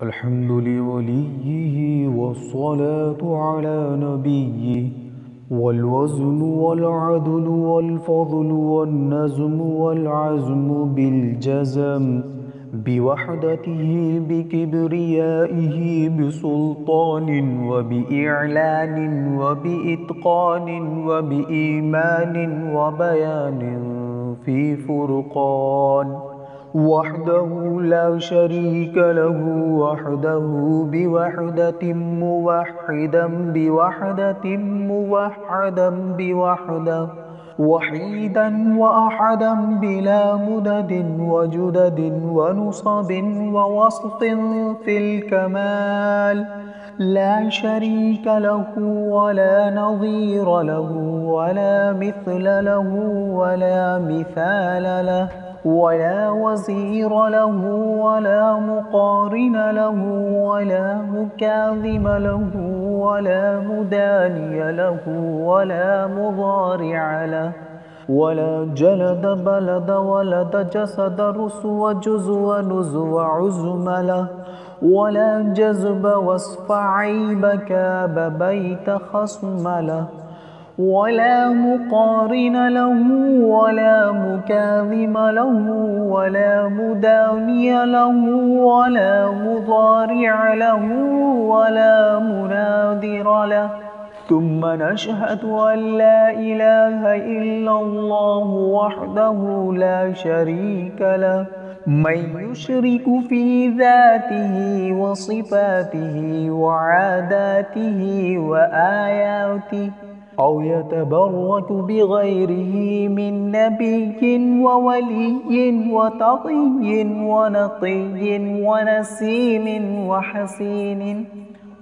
الحمد لوليه والصلاة على نبيه، والوزن والعدل والفضل والنزم والعزم بالجزم، بوحدته بكبريائه بسلطان وبإعلان وبإتقان وبإيمان وبيان في فرقان، وحده لا شريك له، وحده بوحدة موحدا بوحدة موحدا بوحده، وحيدا وأحدا بلا مدد وجدد ونصب ووصف في الكمال، لا شريك له ولا نظير له ولا مثل له ولا مثال له، ولا وزير له ولا مقارن له ولا مكاذب له ولا مداني له ولا مضارع له، ولا جلد بلد ولد جسد رسو جزو نزو عزم له، ولا جذب وصف عيب كاب بيت خصم له، ولا مقارن له ولا مكاذب له ولا مداني له ولا مضارع له ولا مناذر له. ثم نشهد أن لا إله إلا الله وحده لا شريك له، من يشرك في ذاته وصفاته وعاداته وآياته أو يتبرك بغيره من نبي وولي وتقي ونقي ونسيم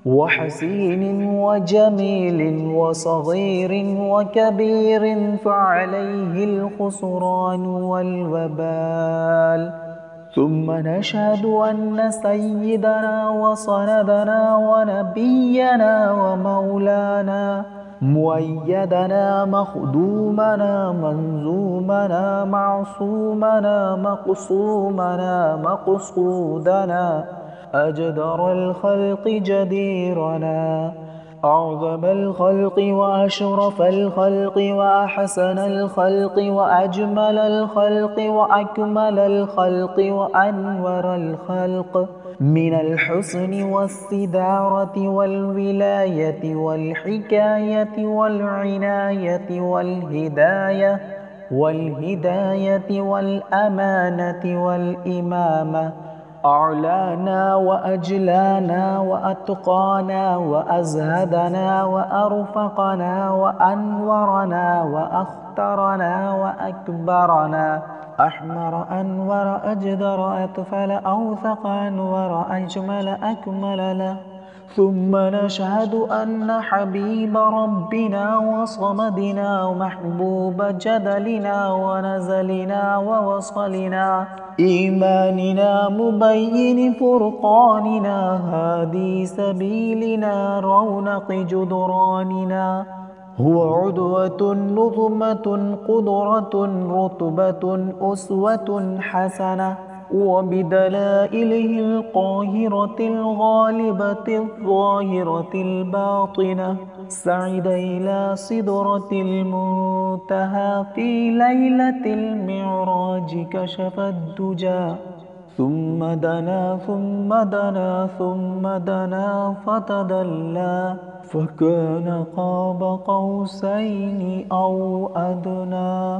وحسين وجميل وصغير وكبير فعليه الخسران والوبال. ثم نشهد أن سيدنا وسندنا ونبينا ومولانا مؤيدنا مخدومنا منزومنا معصومنا مقصومنا مقصودنا أجدر الخلق جديرنا أعظم الخلق وأشرف الخلق وأحسن الخلق وأجمل الخلق وأكمل الخلق وأنور الخلق، من الحسن والسدارة والولاية والحكاية والعناية والهداية والأمانة والإمامة، أعلانا وأجلانا وأتقانا وأزهدنا وأرفقنا وأنورنا وأخترنا وأكبرنا، أحمر أنور أجدر أطفل أوثق أنور أجمل أكمل له. ثم نشهد أن حبيب ربنا وصمدنا ومحبوب جدلنا ونزلنا ووصلنا إيماننا مبين فرقاننا هادي سبيلنا رونق جدراننا، هو عدوة نظمة قدرة رتبة أسوة حسنة، وبدلائله القاهرة الغالبة الظاهرة الباطنة سعد إلى صدرة المنتهى في ليلة المعراج كشف الدجى، ثم دنا ثم دنا ثم دنا فتدلى فكان قاب قوسين أو أدنى.